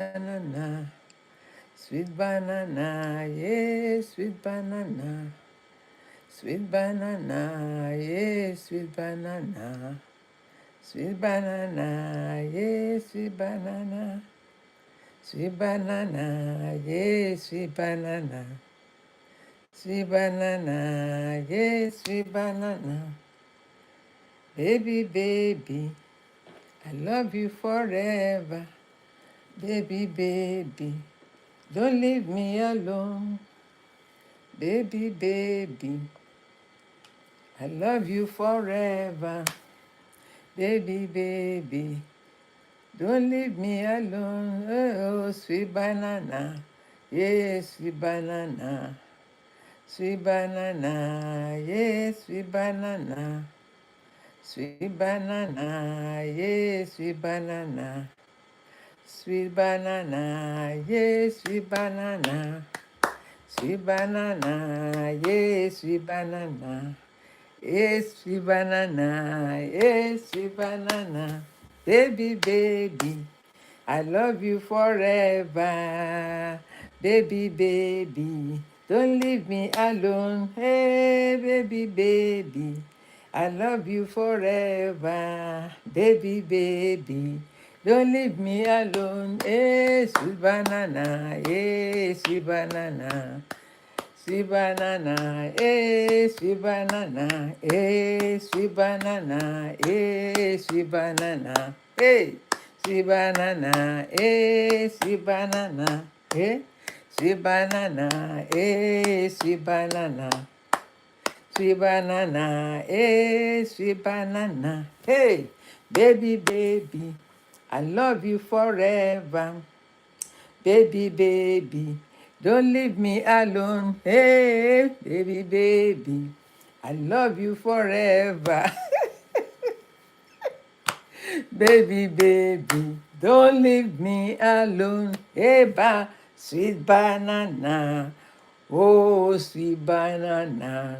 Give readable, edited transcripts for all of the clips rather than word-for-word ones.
banana, sweet banana, yeah, sweet banana, sweet banana, yeah, sweet banana, sweet banana, yeah, sweet banana, sweet banana, yeah, sweet banana, sweet banana, yeah, sweet banana, baby, baby, I love you forever, baby, baby, don't leave me alone. Baby, baby, I love you forever. Baby, baby, don't leave me alone. Oh, sweet banana. Yes, sweet banana. Sweet banana. Yes, sweet banana. Sweet banana. Yes, sweet banana. Sweet banana. Yes, sweet banana. Sweet banana. Yes, sweet banana. Yes, sweet banana, yes, sweet banana, baby, baby, I love you forever, baby, baby, don't leave me alone, hey, baby, baby, I love you forever, baby, baby, don't leave me alone, hey, sweet banana, yes, sweet banana. Sweet banana, sweet banana, sweet banana, sweet banana, sweet banana, sweet banana, sweet banana, sweet banana, sweet banana, sweet banana, hey, baby, baby, I love you forever. Baby, baby, don't leave me alone. Hey, baby, baby, I love you forever. Baby, baby, don't leave me alone. Hey, sweet banana. Oh, sweet banana.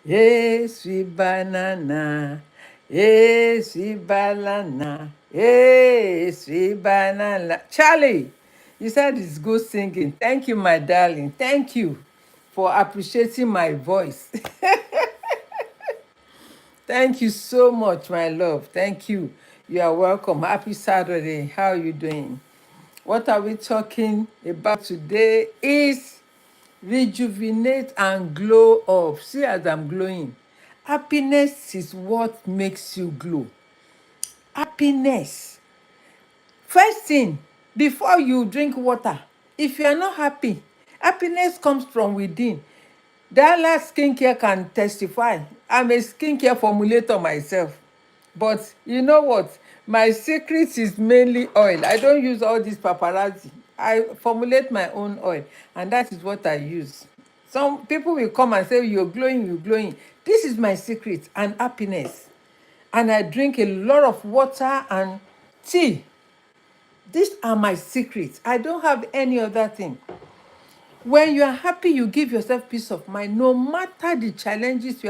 Hey, sweet banana. Hey, sweet banana. Hey, sweet banana. Charlie, you said it's good singing. Thank you, my darling. Thank you for appreciating my voice. Thank you so much, my love. Thank you. You are welcome. Happy Saturday. How are you doing? What are we talking about today is rejuvenate and glow up. See as I'm glowing. Happiness is what makes you glow. Happiness. First thing, before you drink water, if you are not happy, happiness comes from within. Dala Skincare can testify. I'm a skincare formulator myself. But you know what? My secret is mainly oil. I don't use all this paparazzi. I formulate my own oil, and that is what I use. Some people will come and say, you're glowing, you're glowing. This is my secret and happiness. And I drink a lot of water and tea. These are my secrets. I don't have any other thing. When you are happy, you give yourself peace of mind, no matter the challenges you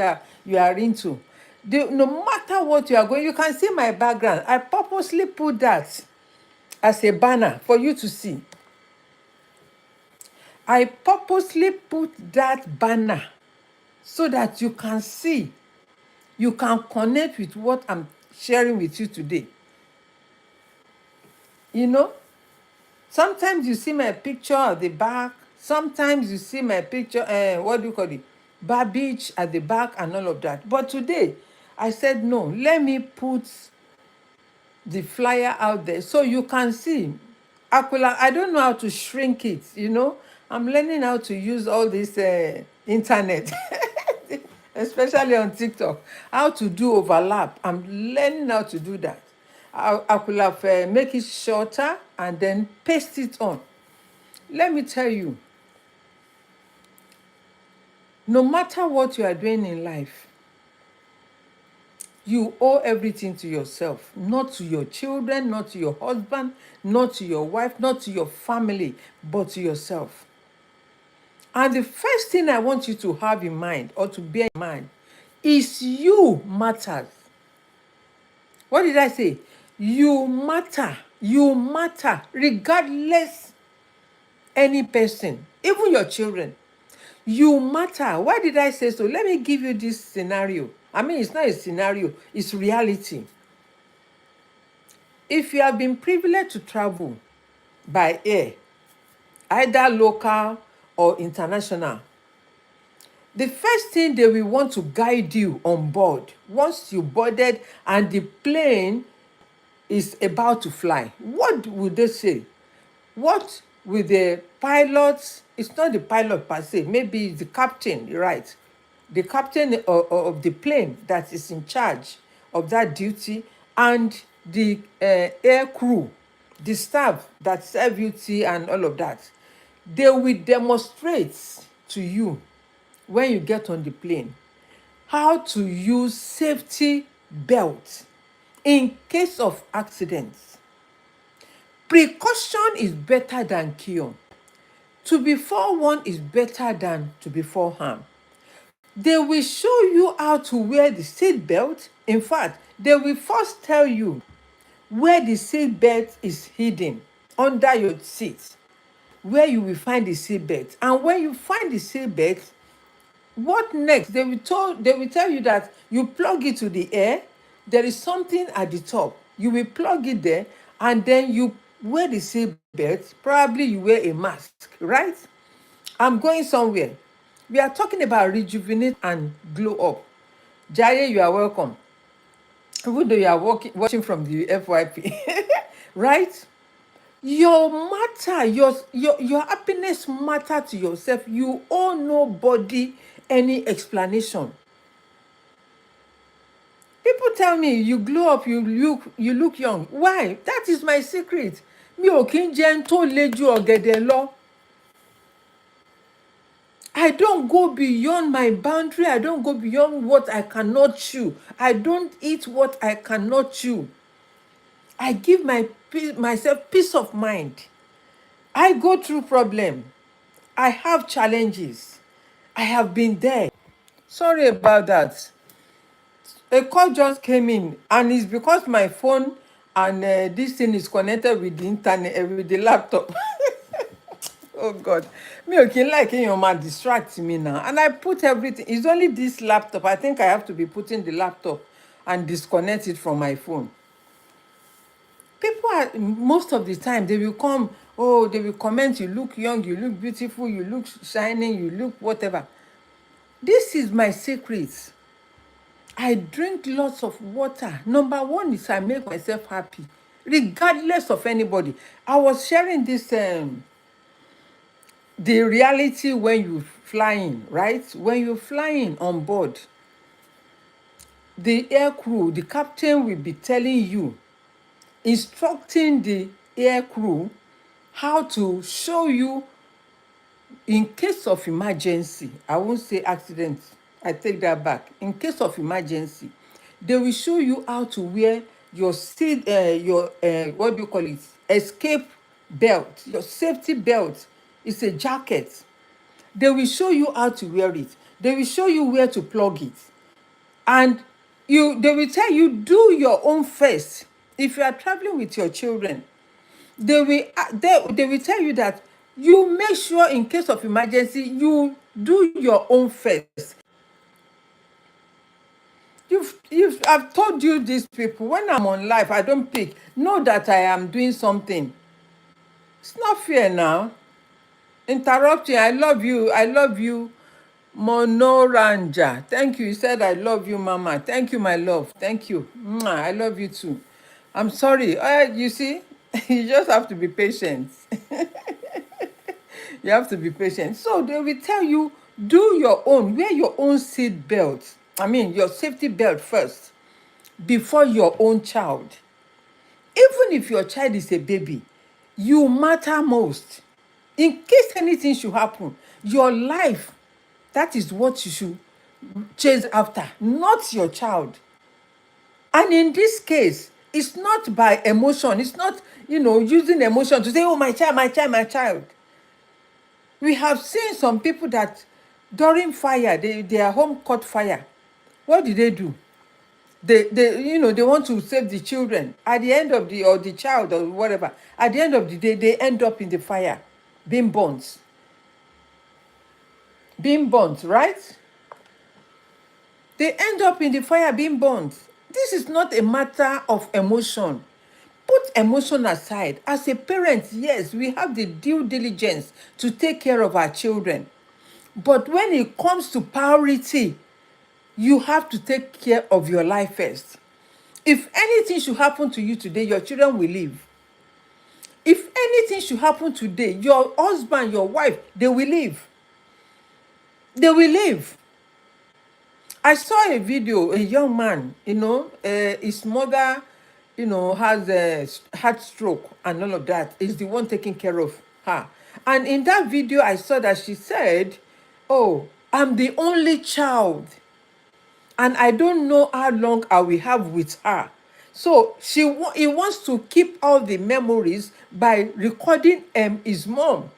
are into. No matter what you are going, you can see my background. I purposely put that as a banner for you to see. I purposely put that banner so that you can see, you can connect with what I'm sharing with you today. You know, sometimes you see my picture at the back. Sometimes you see my picture, what do you call it? Bar beach at the back and all of that. But today, I said, no, let me put the flyer out there so you can see. Aquila, I don't know how to shrink it, you know. I'm learning how to use all this internet, especially on TikTok, how to do overlap. I'm learning how to do that. I could have make it shorter and then paste it on. Let me tell you, no matter what you are doing in life, you owe everything to yourself, not to your children, not to your husband, not to your wife, not to your family, but to yourself. And the first thing I want you to have in mind or to bear in mind is you matters. What did I say? You matter. You matter regardless any person, even your children. You matter. Why did I say so? Let me give you this scenario. I mean, it's not a scenario, it's reality. If you have been privileged to travel by air, either local or international, the first thing they will want to guide you on board once you boarded and the plane is about to fly. What would they say? What will the pilot, it's not the pilot per se, maybe it's the captain, right? The captain of the plane that is in charge of that duty, and the air crew, the staff that serve you tea and all of that. They will demonstrate to you when you get on the plane how to use safety belt in case of accidents. Precaution is better than cure. To be forewarned is better than to be forearmed. They will show you how to wear the seat belt. In fact, they will first tell you where the seat belt is hidden under your seat, where you will find the seat belt. And when you find the seat belt, what next? They will tell you that you plug it to the air. There is something at the top. You will plug it there, and then you wear the seat belt. Probably you wear a mask, right? I'm going somewhere. We are talking about rejuvenate and glow up. Jaye, you are welcome. Even though you are watching from the FYP, right? Your matter, your happiness matter to yourself. You owe nobody any explanation. People tell me you glow up, you look young. Why? That is my secret. Mi ò kí ń jẹun tó le ju ọ̀gẹ̀dẹ̀ lọ. I don't go beyond my boundary. I don't go beyond what I cannot chew. I don't eat what I cannot chew. I give myself peace of mind. I go through problem. I have challenges. I have been there. Sorry about that. A call just came in, and it's because my phone and this thing is connected with the internet, with the laptop. Oh God, me okay, like your man distract me now, and I put everything. It's only this laptop. I think I have to be putting the laptop and disconnect it from my phone. People are, most of the time they will come. Oh, they will comment. You look young. You look beautiful. You look shining. You look whatever. This is my secret. I drink lots of water. Number one is I make myself happy, regardless of anybody. I was sharing this the reality when you're flying, right? When you're flying on board, the air crew, the captain will be telling you, instructing the air crew how to show you in case of emergency. I won't say accident. I take that back. In case of emergency, they will show you how to wear your seat, your what do you call it? Escape belt, your safety belt. It's a jacket. They will show you how to wear it. They will show you where to plug it. And they will tell you, do your own first. If you are traveling with your children, they will tell you that you make sure in case of emergency, you do your own first. I've told you these people, when I'm on live, I don't pick. Know that I am doing something. It's not fair now. Interrupting. I love you. I love you. Monoranja. Thank you. You said I love you, Mama. Thank you, my love. Thank you. Mwah, I love you too. I'm sorry. You see, you just have to be patient. You have to be patient. So they will tell you, do your own, wear your own seat belt. I mean, your safety belt first before your own child. Even if your child is a baby, you matter most. In case anything should happen, your life, that is what you should chase after, not your child. And in this case, it's not by emotion. It's not, using emotion to say, oh, my child, my child, my child. We have seen some people that during fire, their home caught fire. What did they do? they want to save the children. At the end of the, or the child or whatever, at the end of the day, they end up in the fire, being burnt. Being burnt, right? They end up in the fire being burnt. This is not a matter of emotion. Put emotion aside. As a parent, yes, we have the due diligence to take care of our children. But when it comes to priority, you have to take care of your life first. If anything should happen to you today, your children will live. If anything should happen today, your husband, your wife, they will live. They will live. I saw a video, a young man, his mother, has a heart stroke and all of that. Is the one taking care of her. And in that video, I saw that she said, "Oh, I'm the only child, and I don't know how long I will have with her." So he wants to keep all the memories by recording his mom.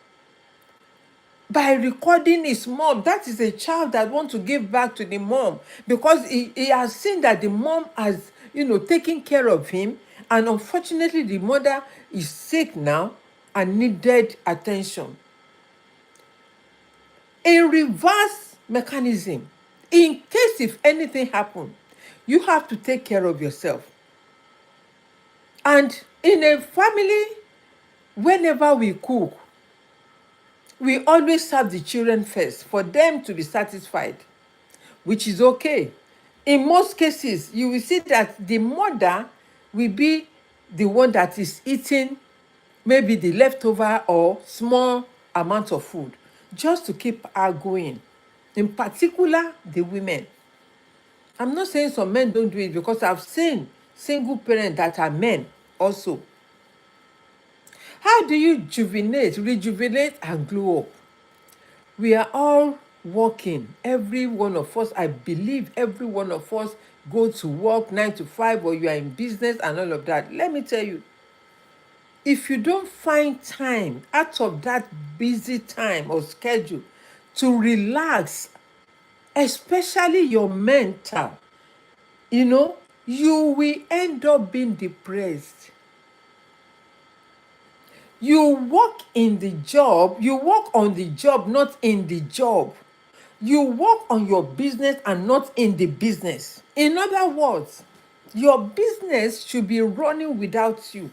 By recording his mom. That is a child that wants to give back to the mom, because he has seen that the mom has, taken care of him, and unfortunately the mother is sick now and needed attention. A reverse mechanism. In case if anything happens, you have to take care of yourself. And in a family, whenever we cook, we always serve the children first for them to be satisfied, which is okay. In most cases, you will see that the mother will be the one that is eating maybe the leftover or small amount of food, just to keep her going. In particular, the women. I'm not saying some men don't do it, because I've seen single parents that are men also. How do you rejuvenate, and glow up? We are all working. Every one of us, I believe every one of us go to work 9 to 5, or you are in business and all of that. Let me tell you, if you don't find time out of that busy time or schedule to relax, especially your mental, you will end up being depressed. You work on the job, not in the job. You work on your business and not in the business. In other words, your business should be running without you.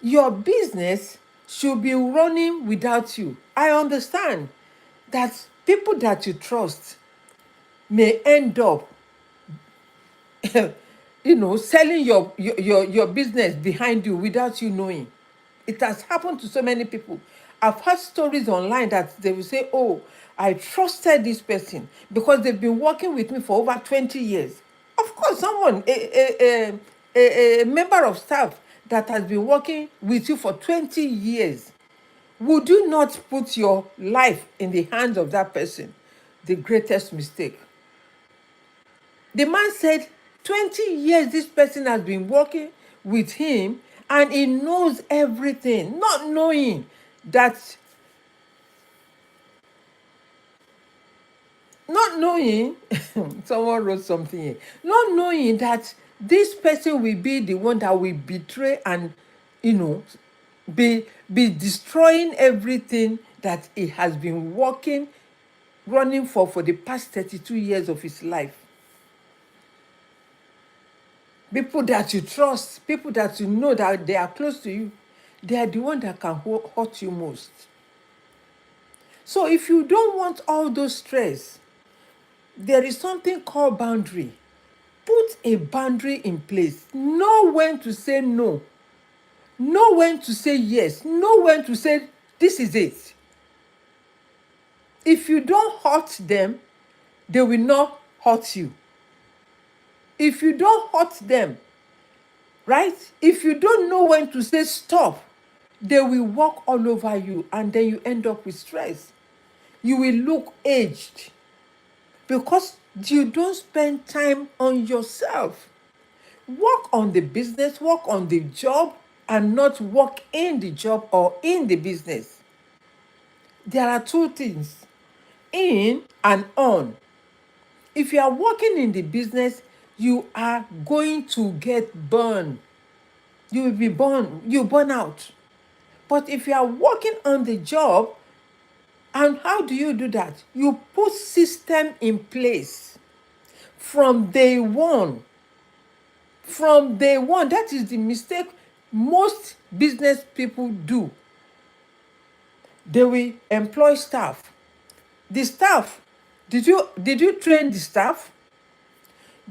Your business should be running without you. I understand that people that you trust may end up selling your business behind you without you knowing. It has happened to so many people. I've heard stories online that they will say, "Oh, I trusted this person because they've been working with me for over 20 years." Of course, a member of staff that has been working with you for 20 years, would you not put your life in the hands of that person? The greatest mistake. The man said 20 years this person has been working with him, and he knows everything, not knowing that, not knowing, someone wrote something here, not knowing that this person will be the one that will betray and, be destroying everything that he has been running for the past 32 years of his life. People that you trust, people that you know that they are close to you, they are the one that can hurt you most. So if you don't want all those stress, there is something called boundary. Put a boundary in place. Know when to say no. Know when to say yes. Know when to say, this is it. If you don't hurt them, they will not hurt you. If you don't hurt them, right? If you don't know when to say stop, they will walk all over you, and then you end up with stress. You will look aged because you don't spend time on yourself. Work on the business, work on the job, and not work in the job or in the business. There are two things, in and on. If you are working in the business, you are going to get burned. You will be burned, you burn out. But if you are working on the job, and how do you do that? You put system in place from day one. From day one, that is the mistake most business people do. They will employ staff. The staff, did you train the staff?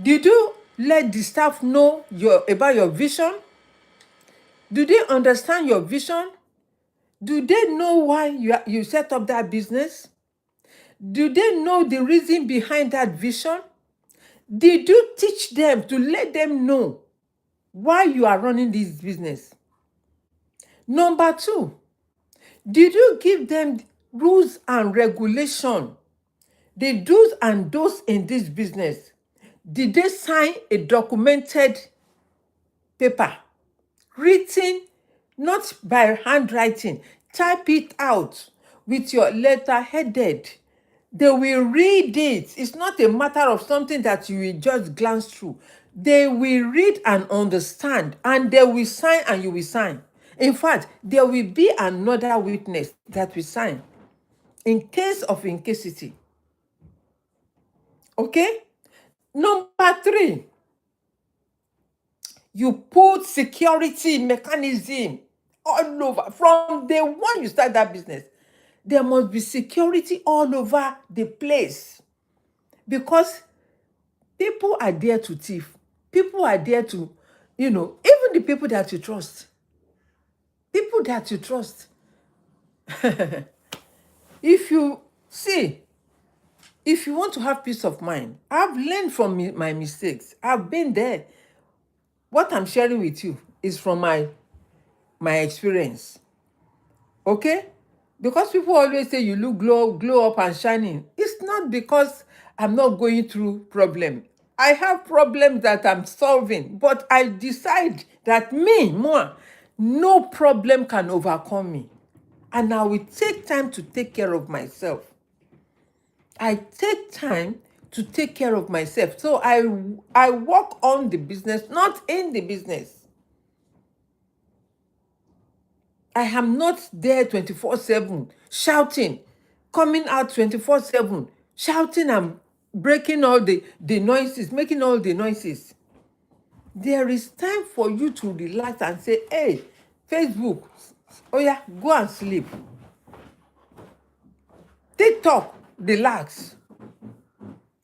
Did you let the staff know about your vision? Do they understand your vision? Do they know why you set up that business? Do they know the reason behind that vision? Did you teach them to let them know why you are running this business? Number two, did you give them rules and regulation, the do's and don'ts in this business? Did they sign a documented paper, written not by handwriting? Type it out with your letter headed. They will read it. It's not a matter of something that you will just glance through. They will read and understand, and they will sign and you will sign. In fact, there will be another witness that will sign in case of incasity. Okay? Number three, you put security mechanism all over. From the one you start that business, there must be security all over the place, because people are there to thief. People are there to, even the people that you trust. People that you trust. If you see, if you want to have peace of mind, I've learned from my mistakes. I've been there. What I'm sharing with you is from my experience. Okay? Because people always say you look glow up and shining. It's not because I'm not going through problem. I have problems that I'm solving, but I decide that no problem can overcome me. And I will take time to take care of myself. I take time to take care of myself. So I work on the business, not in the business. I am not there 24/7 shouting, coming out 24/7 shouting and breaking all the noises, making all the noises. There is time for you to relax and say, hey, Facebook, oh yeah, go and sleep. TikTok, relax.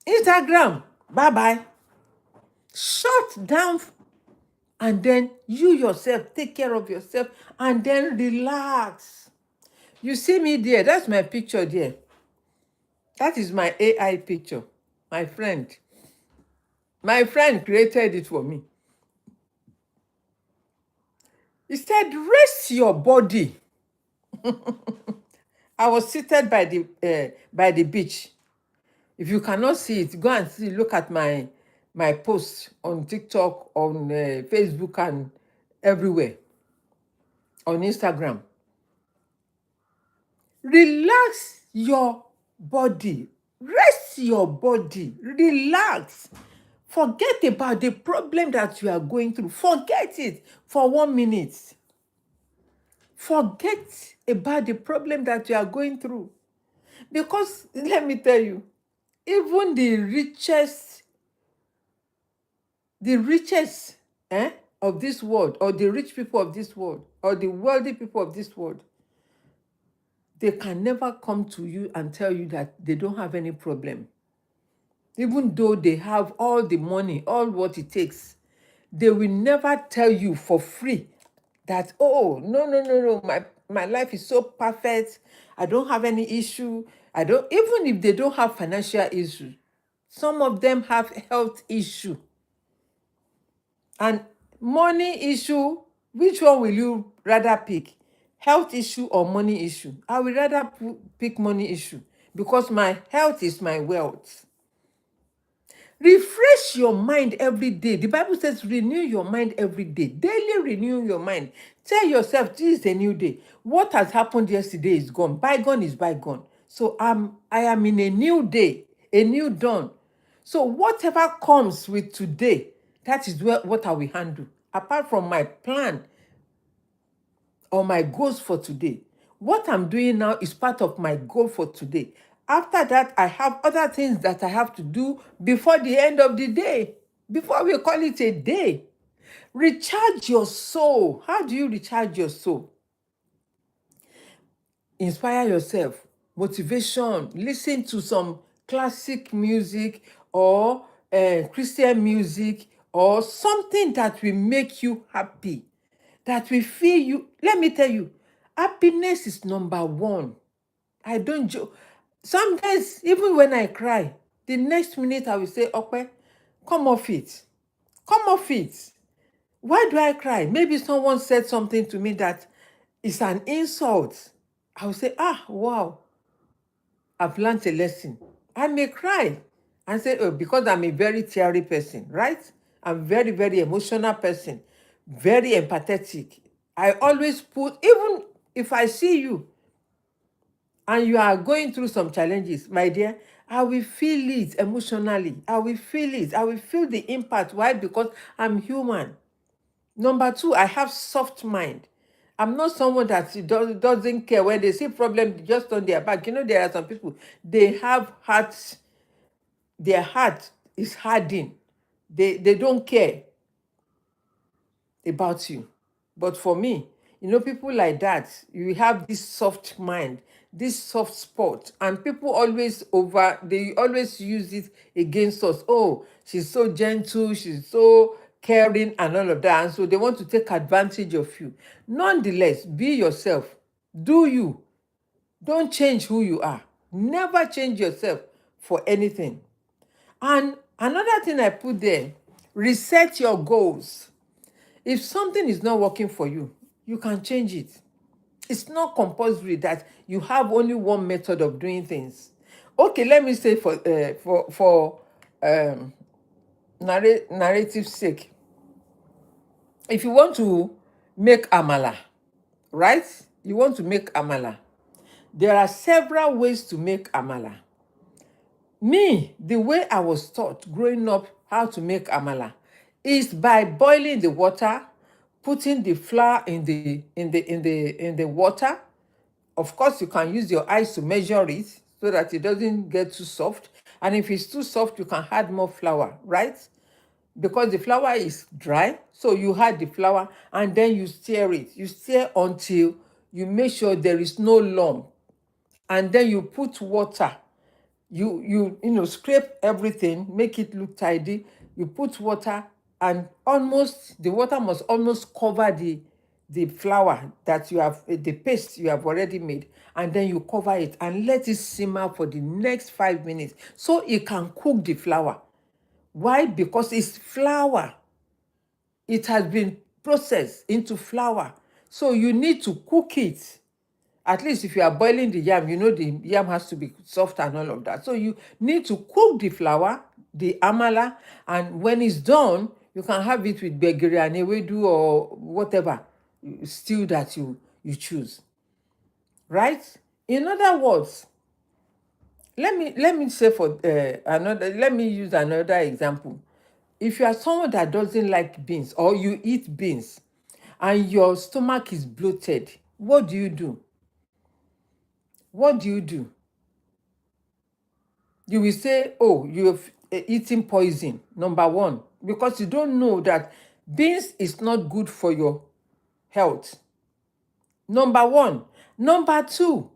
Instagram, bye-bye. Shut down, and then you yourself take care of yourself and then relax. You see me there, that's my picture there. That is my AI picture. My friend created it for me. He said, rest your body. I was seated by the beach. If you cannot see it, go and see. Look at my posts on TikTok, on Facebook, and everywhere. On Instagram. Relax your body. Rest your body. Relax. Forget about the problem that you are going through. Forget it for 1 minute. Forget about the problem that you are going through. Because let me tell you, even the richest of this world, or the rich people of this world, or the wealthy people of this world, they can never come to you and tell you that they don't have any problem. Even though they have all the money, all what it takes, they will never tell you for free that, oh, no, my life is so perfect. I don't have any issue. Even if they don't have financial issue, some of them have health issue. And money issue, which one will you rather pick? Health issue or money issue? I will rather pick money issue, because my health is my wealth. Refresh your mind every day. The Bible says renew your mind every day. Daily renew your mind. Tell yourself this is a new day. What has happened yesterday is gone. Bygone is bygone. So I am in a new day, a new dawn. So whatever comes with today, that is what I will handle. Apart from my plan or my goals for today, what I'm doing now is part of my goal for today. After that, I have other things that I have to do before the end of the day, before we call it a day. Recharge your soul. How do you recharge your soul? Inspire yourself, motivation, listen to some classic music or Christian music or something that will make you happy, that will feel you. Let me tell you, happiness is number one. I don't joke. Sometimes, even when I cry, the next minute I will say, okay, come off it. Come off it. Why do I cry? Maybe someone said something to me that is an insult. I will say, wow, I've learned a lesson. I may cry and say, oh, because I'm a very teary person, right? I'm very, very emotional person, very empathetic. I always put, even if I see you and you are going through some challenges, my dear, I will feel it emotionally. I will feel it. I will feel the impact. Why? Because I'm human. Number two, I have soft mind. I'm not someone that doesn't care when they see problem just on their back. You know, there are some people, they have hearts, their heart is hardened. They don't care about you. But for me, you know, people like that, you have this soft mind, this soft spot, and people they always use it against us. Oh, she's so gentle, she's so caring, and all of that. And so they want to take advantage of you. Nonetheless, be yourself. Do you. Don't change who you are. Never change yourself for anything. And another thing I put there, reset your goals. If something is not working for you, you can change it. It's not compulsory that you have only one method of doing things. Okay, let me say for narrative sake, if you want to make amala, right? You want to make amala. There are several ways to make amala. Me, the way I was taught growing up how to make amala is by boiling the water, putting the flour in the water. Of course, you can use your eyes to measure it so that it doesn't get too soft. And if it's too soft, you can add more flour, right? Because the flour is dry, so you add the flour and then you stir it. You stir until you make sure there is no lump, and then you put water. You scrape everything, make it look tidy. You put water, and the water must almost cover the flour that you have, the paste you have already made, and then you cover it and let it simmer for the next 5 minutes so it can cook the flour. Why? Because it's flour. It has been processed into flour, so you need to cook it. At least if you are boiling the yam, you know the yam has to be soft and all of that. So you need to cook the flour, the amala, and when it's done, you can have it with gbegiri and ewedu or whatever stew that you choose. Right? In other words, let me say let me use another example. If you are someone that doesn't like beans or you eat beans and your stomach is bloated, what do you do? What do you do? You will say, oh, you have eaten poison, number one, because you don't know that beans is not good for your health. Number one. Number two,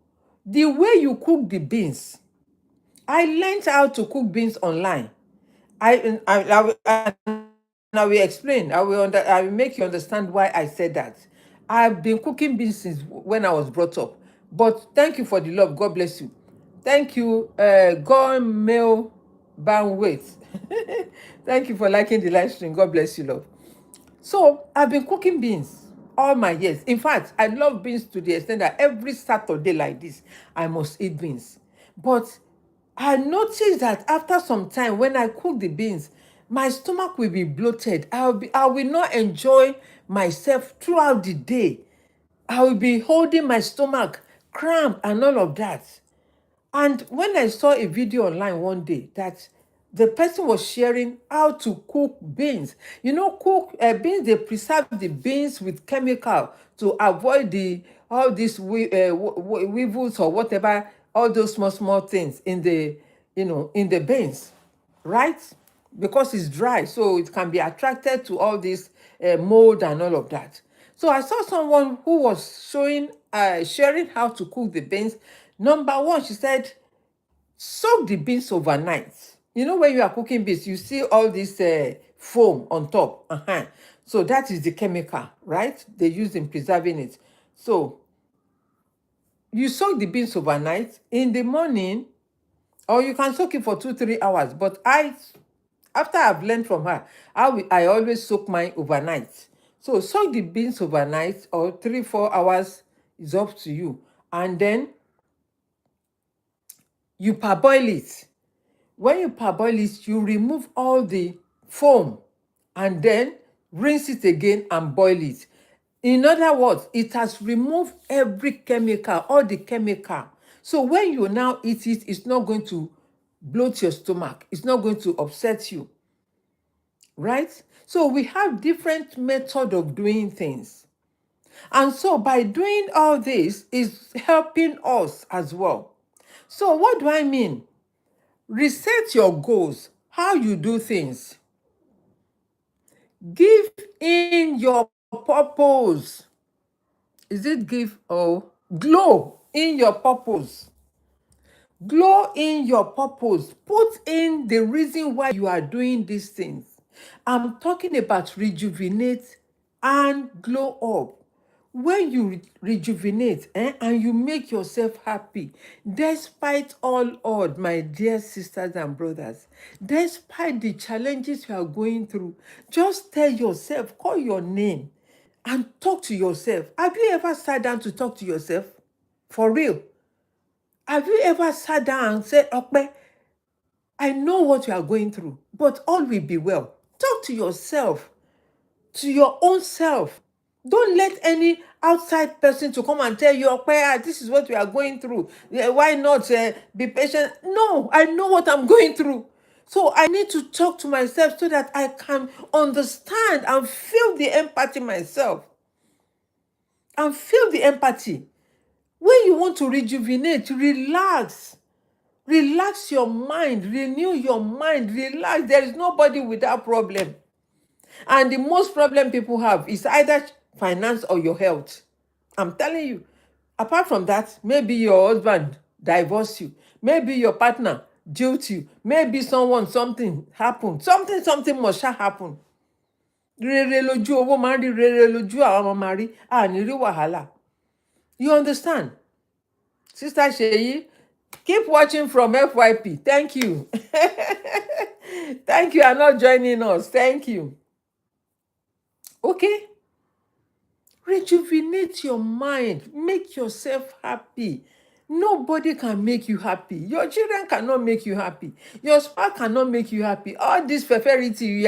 the way you cook the beans. I learned how to cook beans online. I will explain. I will make you understand why I said that. I've been cooking beans since when I was brought up. But thank you for the love. God bless you. Thank you. God Mail Bandwidth. Thank you for liking the live stream. God bless you, love. So I've been cooking beans all my years. In fact, I love beans to the extent that every Saturday like this, I must eat beans. But I noticed that after some time, when I cook the beans, my stomach will be bloated. I will not enjoy myself throughout the day. I will be holding my stomach, cramp, and all of that. And when I saw a video online one day that The person was sharing how to cook beans. Cook beans, they preserve the beans with chemical to avoid all these weevils or whatever, all those small small things in the beans, right? Because it's dry, so it can be attracted to all this mold and all of that. So I saw someone who was sharing how to cook the beans. Number one, she said, soak the beans overnight. When you are cooking beans, you see all this foam on top. So that is the chemical, right? They use in preserving it. So you soak the beans overnight. In the morning, or you can soak it for 2-3 hours. But after I've learned from her, I always soak mine overnight. So soak the beans overnight, or 3-4 hours is up to you. And then you parboil it. When you parboil it, you remove all the foam and then rinse it again and boil it. In other words, it has removed every chemical, all the chemical. So when you now eat it, it's not going to bloat your stomach. It's not going to upset you, right? So we have different method of doing things. And so by doing all this is helping us as well. So what do I mean? Reset your goals, how you do things. Give in your purpose. Is it give or glow in your purpose? Glow in your purpose. Put in the reason why you are doing these things. I'm talking about rejuvenate and glow up. When you rejuvenate and you make yourself happy, despite all odds, my dear sisters and brothers, despite the challenges you are going through, just tell yourself, call your name and talk to yourself. Have you ever sat down to talk to yourself? For real? Have you ever sat down and said, Okpe, I know what you are going through, but all will be well. Talk to yourself, to your own self. Don't let any outside person to come and tell you, Okpe, this is what we are going through. Why not be patient? No, I know what I'm going through. So I need to talk to myself so that I can understand and feel the empathy myself. And feel the empathy. When you want to rejuvenate, relax. Relax your mind, renew your mind, relax. There is nobody without problem. And the most problem people have is either finance or your health. I'm telling you. Apart from that, maybe your husband divorce you. Maybe your partner jilt you. Maybe something happened. Something must happen. Rere lójú owó máa ń rí, rere lójú àwọn ọmọ máa rí, àní rí wàhálà. You understand? Sister Sheyi, keep watching from FYP. Thank you. Thank you. You're not joining us. Thank you. Okay? Rejuvenate your mind. Make yourself happy. Nobody can make you happy. Your children cannot make you happy. Your spouse cannot make you happy. All this fertility you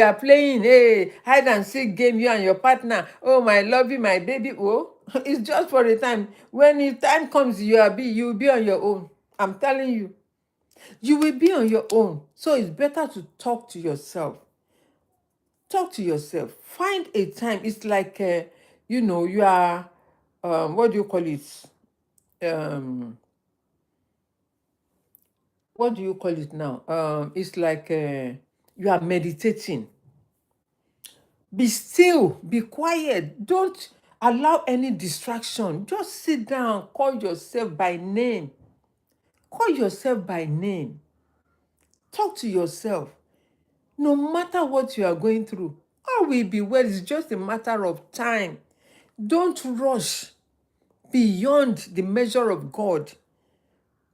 are playing, hey, hide and seek game, you and your partner. Oh, my lovey, my baby. Oh, it's just for a time. When the time comes, you will be on your own. I'm telling you. You will be on your own. So it's better to talk to yourself. Talk to yourself. Find a time. It's like, you are, what do you call it? What do you call it now? It's like you are meditating. Be still, be quiet. Don't allow any distraction. Just sit down, call yourself by name. Call yourself by name. Talk to yourself. No matter what you are going through, all will be well. It's just a matter of time. Don't rush beyond the measure of God.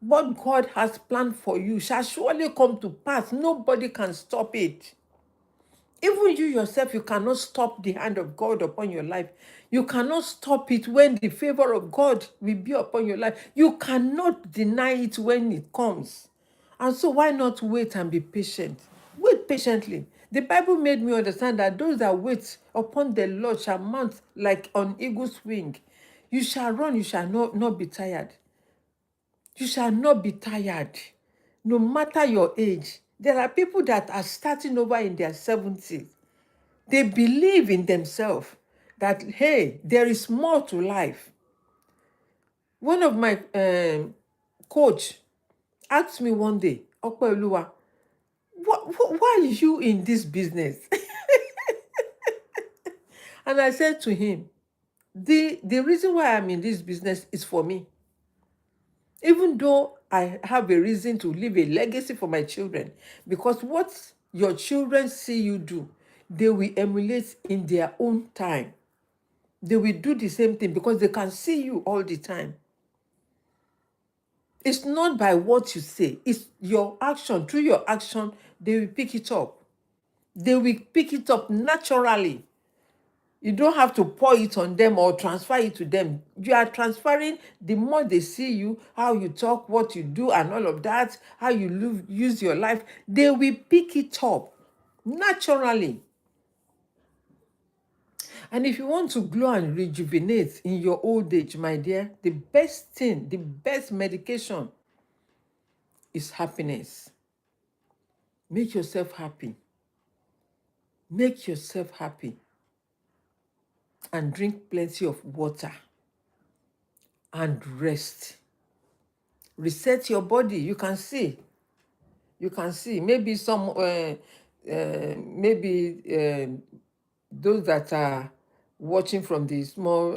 What God has planned for you shall surely come to pass. Nobody can stop it. Even you yourself, you cannot stop the hand of God upon your life. You cannot stop it when the favor of God will be upon your life. You cannot deny it when it comes. And so why not wait and be patient? Wait patiently. The Bible made me understand that those that wait upon the Lord shall mount like on eagle's wing. You shall run, you shall not be tired. You shall not be tired. No matter your age, There are people that are starting over in their 70s. They believe in themselves that, hey, there is more to life. One of my coach asked me one day, Opeolu, why are you in this business? And I said to him, the reason why I'm in this business is for me. Even though I have a reason to leave a legacy for my children, because what your children see you do, they will emulate in their own time. They will do the same thing because they can see you all the time. It's not by what you say, it's your action. Through your action, they will pick it up. They will pick it up naturally. You don't have to pour it on them or transfer it to them. You are transferring. The more they see you, how you talk, what you do, and all of that, how you live, use your life, they will pick it up naturally. And if you want to glow and rejuvenate in your old age, my dear, the best thing, the best medication is happiness. Make yourself happy. Make yourself happy. And drink plenty of water. And rest. Reset your body. You can see. Maybe some those that are watching from the small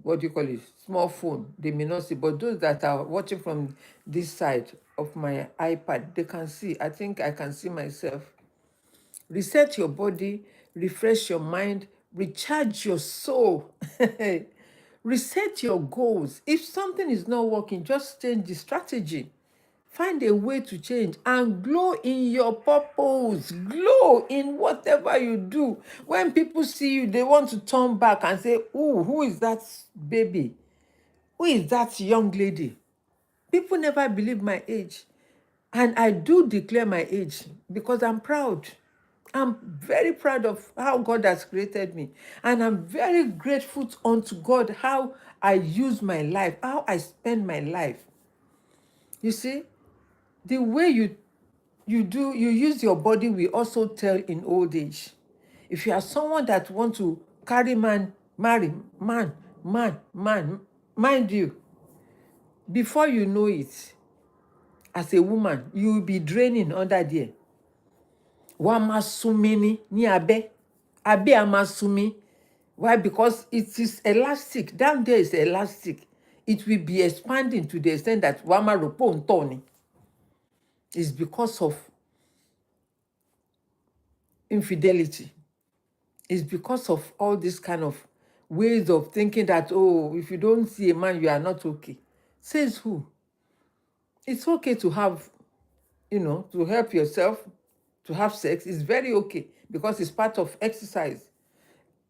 what do you call it, small phone, they may not see, but those that are watching from this side of my iPad, they can see. I think I can see myself. Reset your body, refresh your mind, recharge your soul. Reset your goals. If something is not working, just change the strategy. Find a way to change and glow in your purpose. Glow in whatever you do. When people see you, they want to turn back and say, "Ooh, who is that baby? Who is that young lady?" People never believe my age. And I do declare my age because I'm proud. I'm very proud of how God has created me. And I'm very grateful unto God how I use my life, how I spend my life. You see, the way you use your body will also tell in old age. If you are someone that want to carry man, marry man, mind you, before you know it, as a woman, you will be draining under there. Wamasumini ni abe. Abe amasumi. Why? Because it is elastic. Down there is elastic. It will be expanding to the extent that wama ropo ntoni. It's because of infidelity. It's because of all this kind of ways of thinking that, oh, if you don't see a man, you are not okay. Says who? It's okay to have, to help yourself, to have sex. It's very okay because it's part of exercise.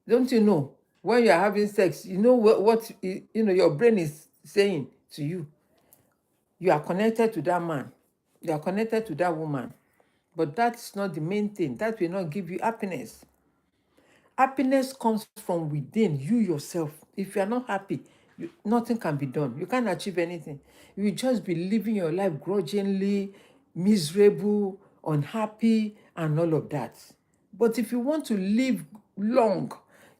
Don't you know? When you are having sex, you know what your brain is saying to you. You are connected to that man. You are connected to that woman. But that's not the main thing. That will not give you happiness. Happiness comes from within you yourself. If you are not happy, nothing can be done. You can't achieve anything. You will just be living your life grudgingly, miserable, unhappy, and all of that. But if you want to live long,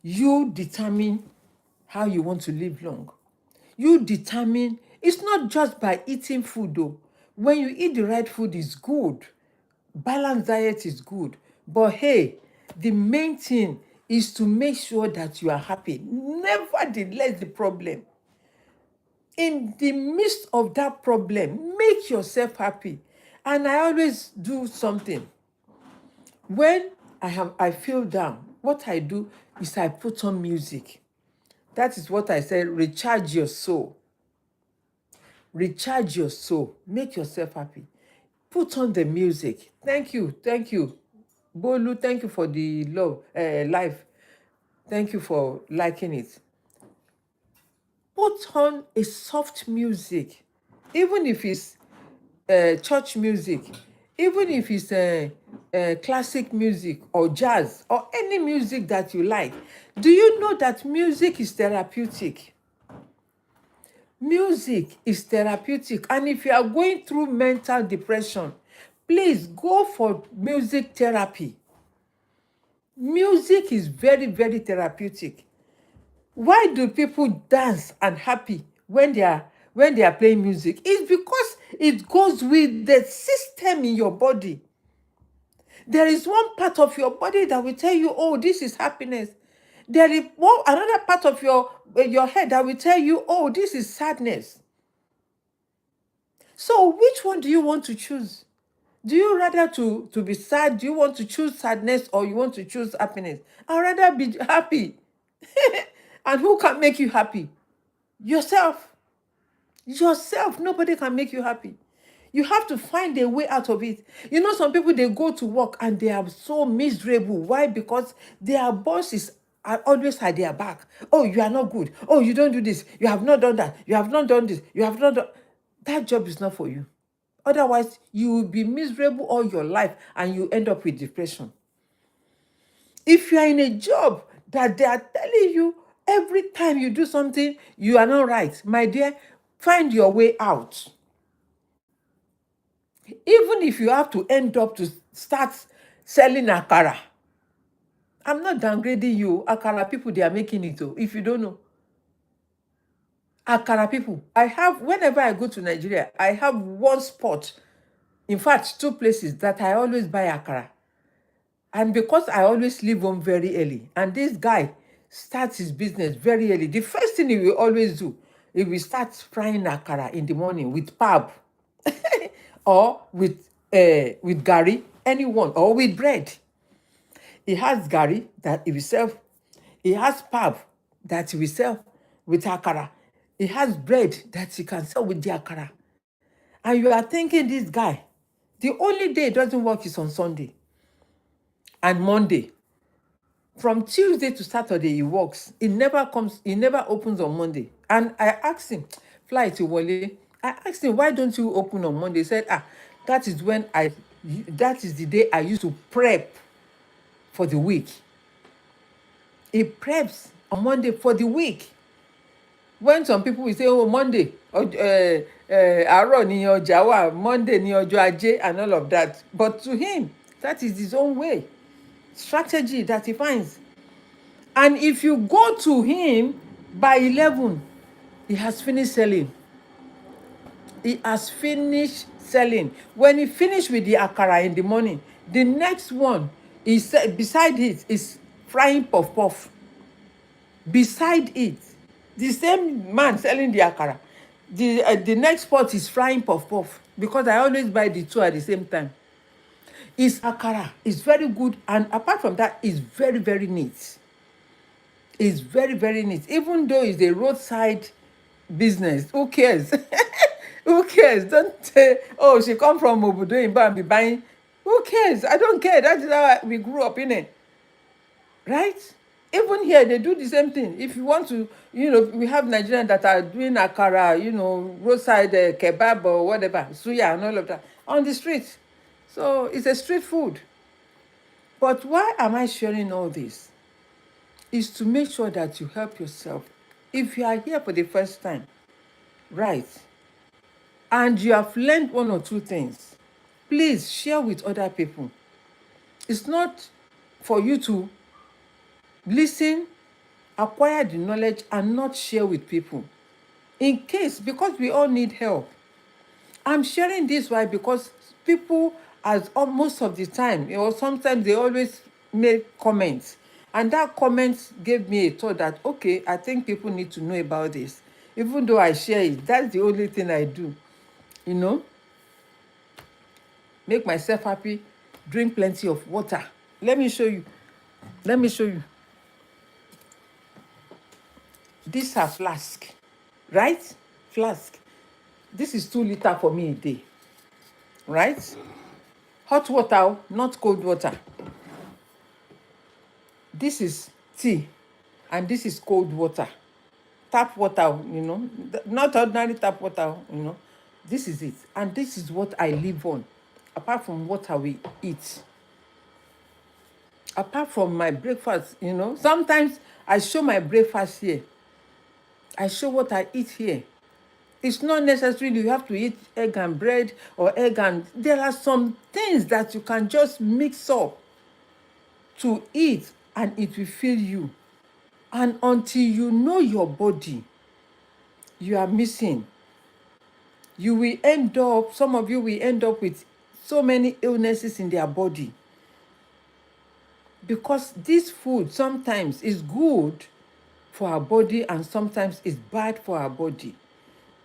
you determine how you want to live long. You determine. It's not just by eating food though. When you eat the right food, is good. Balanced diet is good. But hey, the main thing is to make sure that you are happy. Nevertheless, the problem. In the midst of that problem, make yourself happy. And I always do something. When I feel down, what I do is I put on music. That is what I said, recharge your soul. Recharge your soul. Make yourself happy. Put on the music. Thank you. Bolu, thank you for the love, life. Thank you for liking it. Put on a soft music, even if it's church music, even if it's classic music or jazz or any music that you like. Do you know that music is therapeutic? Music is therapeutic. And if you are going through mental depression, please go for music therapy. Music is very, very therapeutic. Why do people dance and happy when they are playing music? It's because it goes with the system in your body. There is one part of your body that will tell you, oh, this is happiness. There is another part of your head that will tell you, oh, this is sadness. So which one do you want to choose? Do you rather to be sad? Do you want to choose sadness, or you want to choose happiness? I'd rather be happy. And who can make you happy? Yourself. Yourself. Nobody can make you happy. You have to find a way out of it. You know, some people, they go to work and they are so miserable. Why? Because their bosses are always at their back. Oh, you are not good. Oh, you don't do this. You have not done that. You have not done this. You have not done. That job is not for you. Otherwise, you will be miserable all your life and you end up with depression. If you are in a job that they are telling you every time you do something, you are not right, my dear, find your way out. Even if you have to end up to start selling akara. I'm not downgrading you. Akara people, they are making it. If you don't know. Akara people. Whenever I go to Nigeria, I have one spot. In fact, 2 places that I always buy akara. And because I always leave home very early, and this guy starts his business very early, the first thing he will always do, he will start frying akara in the morning with pap or with gari, anyone, or with bread. He has gari that he will sell. He has pap that he will sell with akara. He has bread that he can sell with the akara. And you are thinking, this guy, the only day it doesn't work is on Sunday and Monday. From Tuesday to Saturday, he works. He never opens on Monday. And I asked him, fly to Wale. I asked him, why don't you open on Monday? He said, that is the day I used to prep for the week. He preps on Monday for the week. When some people will say, oh, Monday, àárọ̀ ni ọjà wà, Monday ni ọjọ́ ajé, and all of that. But to him, that is his own way, strategy that he finds. And if you go to him by 11, he has finished selling. He has finished selling. When he finished with the akara in the morning, the next one is beside it is frying puff puff. Beside it, the same man selling the akara, the next pot is frying puff puff, because I always buy the two at the same time. His akara is very good, and apart from that, it's very, very neat. It's very, very neat. Even though it's a roadside business, who cares? Who cares? Don't say, oh, she come from Obodo Imba and be buying. Who cares? I don't care. That is how we grew up in it. Right? Even here, they do the same thing. If you want to, we have Nigerians that are doing akara, roadside kebab or whatever, suya and all of that on the street. So it's a street food. But why am I sharing all this? Is to make sure that you help yourself. If you are here for the first time, right, and you have learned 1 or 2 things, please share with other people. It's not for you to listen, acquire the knowledge, and not share with people. In case, because we all need help. I'm sharing this why? Because people, as most of the time, sometimes they always make comments. And that comment gave me a thought that, okay, I think people need to know about this. Even though I share it, that's the only thing I do. Make myself happy, drink plenty of water. Let me show you. These are flask, right? Flask. This is 2 liters for me a day, right? Hot water, not cold water. This is tea, and this is cold water. Tap water, not ordinary tap water, This is it. And this is what I live on, apart from what I will eat. Apart from my breakfast, sometimes I show my breakfast here. I show what I eat here. It's not necessarily you have to eat egg and bread or egg and, there are some things that you can just mix up to eat and it will fill you. And until you know your body, you are missing. You will end up, some of you will end up with so many illnesses in their body. Because this food sometimes is good for our body and sometimes it's bad for our body.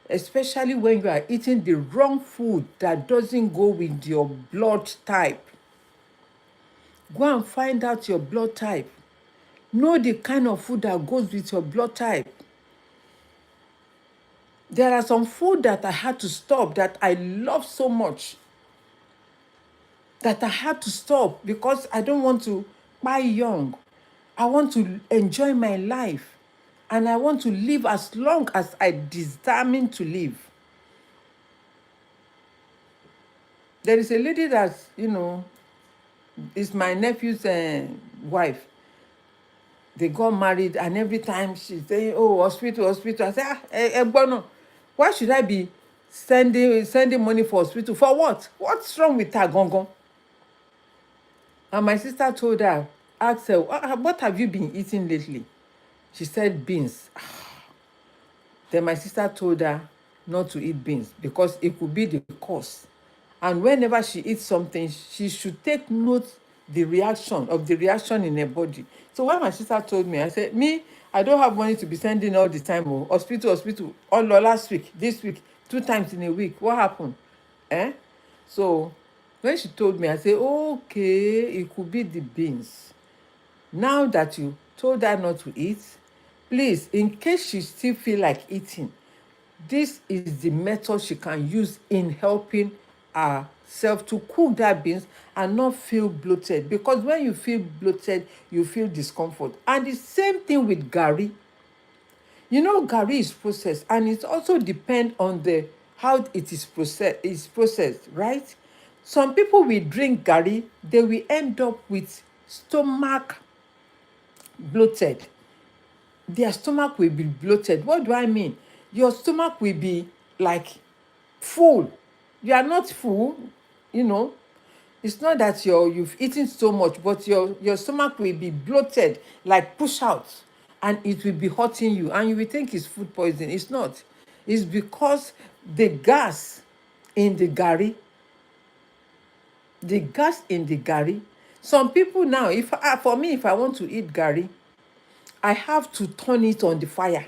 Especially when you are eating the wrong food that doesn't go with your blood type. Go and find out your blood type. Know the kind of food that goes with your blood type. There are some food that I had to stop that I love so much, that I had to stop because I don't want to die young. I want to enjoy my life and I want to live as long as I determine to live. There is a lady that, is my nephew's wife. They got married and every time she say, oh, hospital. I say, Bono, why should I be sending money for hospital? For what? What's wrong with her, Gongon? And my sister told her, asked her, what have you been eating lately? She said beans. Then my sister told her not to eat beans because it could be the cause. And whenever she eats something, she should take note the reaction in her body. So when my sister told me, I said, me, I don't have money to be sending all the time. Oh, hospital, all last week, this week, 2 times in a week. What happened? So when she told me, I said, okay, it could be the beans. Now that you told her not to eat, please, in case she still feel like eating, this is the method she can use in helping herself to cook that beans and not feel bloated. Because when you feel bloated, you feel discomfort. And the same thing with garri. Garri is processed and it also depends on how it is processed, right? Some people will drink garri, they will end up with stomach bloated. Their stomach will be bloated. What do I mean? Your stomach will be like full. You are not full, It's not that you've eaten so much, but your stomach will be bloated, like push out, and it will be hurting you, and you will think it's food poisoning. It's not. It's because the gas in the garri, some people now, for me, if I want to eat garri, I have to turn it on the fire.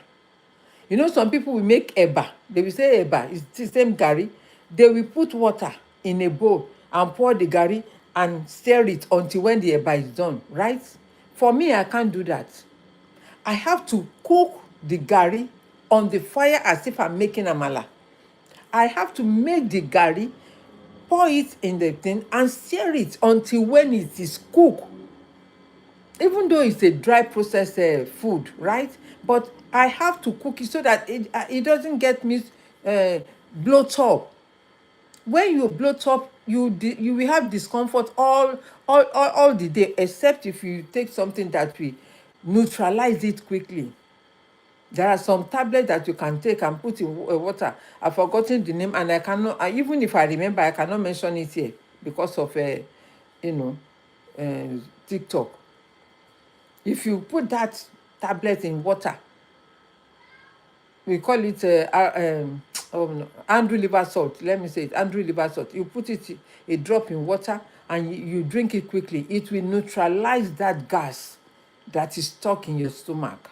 Some people will make eba. They will say eba, it's the same garri. They will put water in a bowl and pour the garri and stir it until when the eba is done, right? For me, I can't do that. I have to cook the garri on the fire as if I'm making amala. I have to make the garri, pour it in the thing and stir it until when it is cooked. Even though it's a dry processed food, right? But I have to cook it so that it doesn't get me bloat up. When you bloat up, you will have discomfort all the day, except if you take something that will neutralize it quickly. There are some tablets that you can take and put in water. I've forgotten the name and I cannot, even if I remember, I cannot mention it here because of, TikTok. If you put that tablet in water, we call it Andrew liver salt. Let me say it, Andrew liver salt. You put it a drop in water and you drink it quickly. It will neutralize that gas that is stuck in your stomach.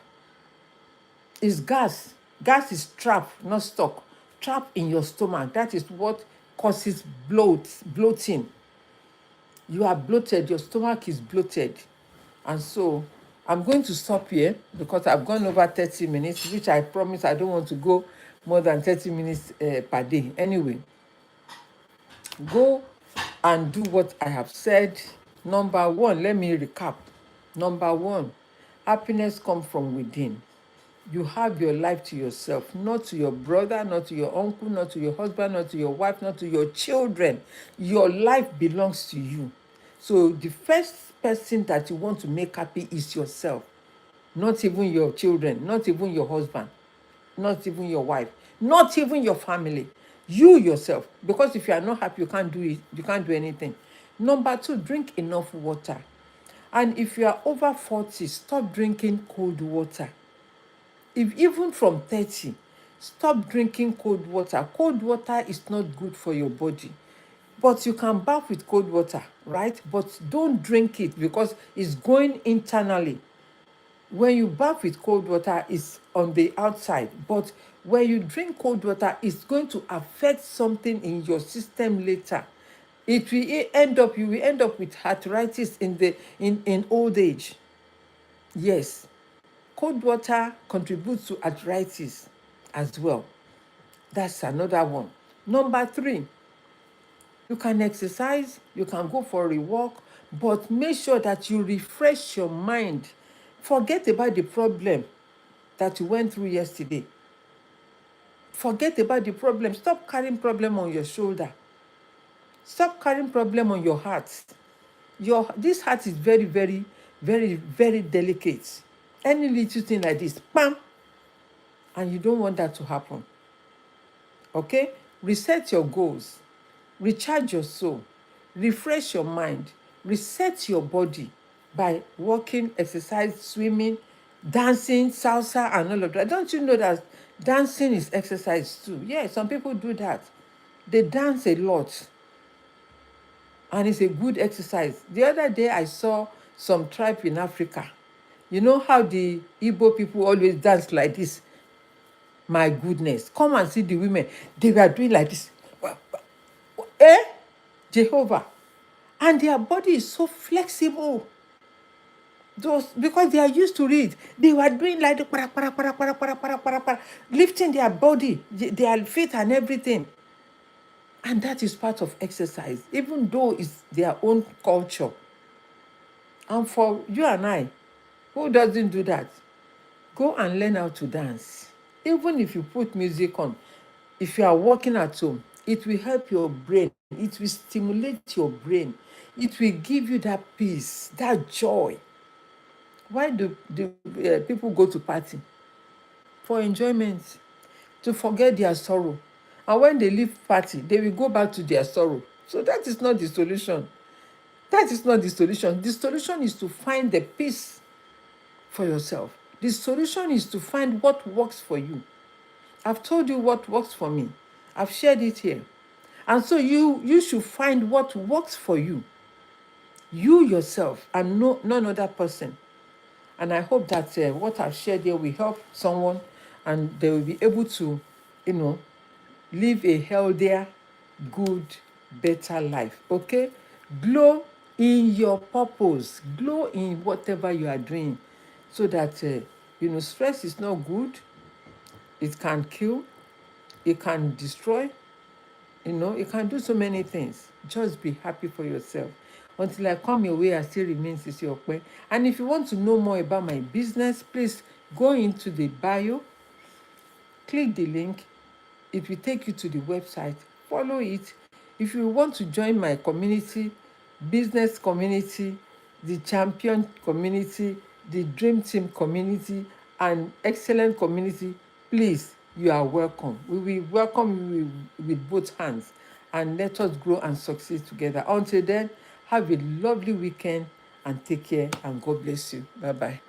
It's gas. Gas is trapped, not stuck. Trapped in your stomach. That is what causes bloating. You are bloated. Your stomach is bloated. And so I'm going to stop here because I've gone over 30 minutes, which I promise I don't want to go more than 30 minutes per day. Anyway, go and do what I have said. Number one, let me recap. Number one, happiness comes from within. You have your life to yourself, not to your brother, not to your uncle, not to your husband, not to your wife, not to your children. Your life belongs to you. So the first person that you want to make happy is yourself, not even your children, not even your husband. not even your wife, not even your family, you yourself. Because if you are not happy, you can't do it, you can't do anything. Number two, drink enough water. And if you are over 40, stop drinking cold water. If even from 30, stop drinking cold water. Cold water is not good for your body. But you can bath with cold water, right? But don't drink it because it's going internally. When you bath with cold water, it's on the outside. But when you drink cold water, it's going to affect something in your system later. It will end up, you will end up with arthritis in old age. Yes, cold water contributes to arthritis as well. That's another one. Number three, you can exercise, you can go for a walk, but make sure that you refresh your mind. Forget about the problem that you went through yesterday. Forget about the problem. Stop carrying problem on your shoulder. Stop carrying problem on your heart. This heart is very, very, very, very delicate. Any little thing like this, bam, and you don't want that to happen. Okay? Reset your goals, recharge your soul, refresh your mind, reset your body by walking, exercise, swimming, dancing, salsa, and all of that. Don't you know that dancing is exercise too? Yeah, some people do that. They dance a lot, and it's a good exercise. The other day, I saw some tribe in Africa. You know how the Igbo people always dance like this? My goodness, come and see the women. They were doing like this. Eh? Jehovah. And their body is so flexible. Those, because they are used to it. They were doing like the lifting their body, their feet and everything. And that is part of exercise, even though it's their own culture. And for you and I, who doesn't do that? Go and learn how to dance. Even if you put music on, if you are working at home, it will help your brain. It will stimulate your brain. It will give you that peace, that joy. Why do people go to party? For enjoyment, to forget their sorrow. And when they leave party, they will go back to their sorrow. So that is not the solution. That is not the solution. The solution is to find the peace for yourself. The solution is to find what works for you. I've told you what works for me. I've shared it here. And so you should find what works for you. You yourself and none other person. And I hope that what I've shared here will help someone and they will be able to, live a healthier, good, better life. Okay? Glow in your purpose. Glow in whatever you are doing. So that, stress is not good. It can kill. It can destroy. It can do so many things. Just be happy for yourself. Until I come your way, I still remain Sisi Okpe. And if you want to know more about my business, please go into the bio, click the link. It will take you to the website. Follow it. If you want to join my community, business community, the champion community, the dream team community, and excellent community, please, you are welcome. We will welcome you with both hands and let us grow and succeed together. Until then, have a lovely weekend and take care and God bless you. Bye-bye.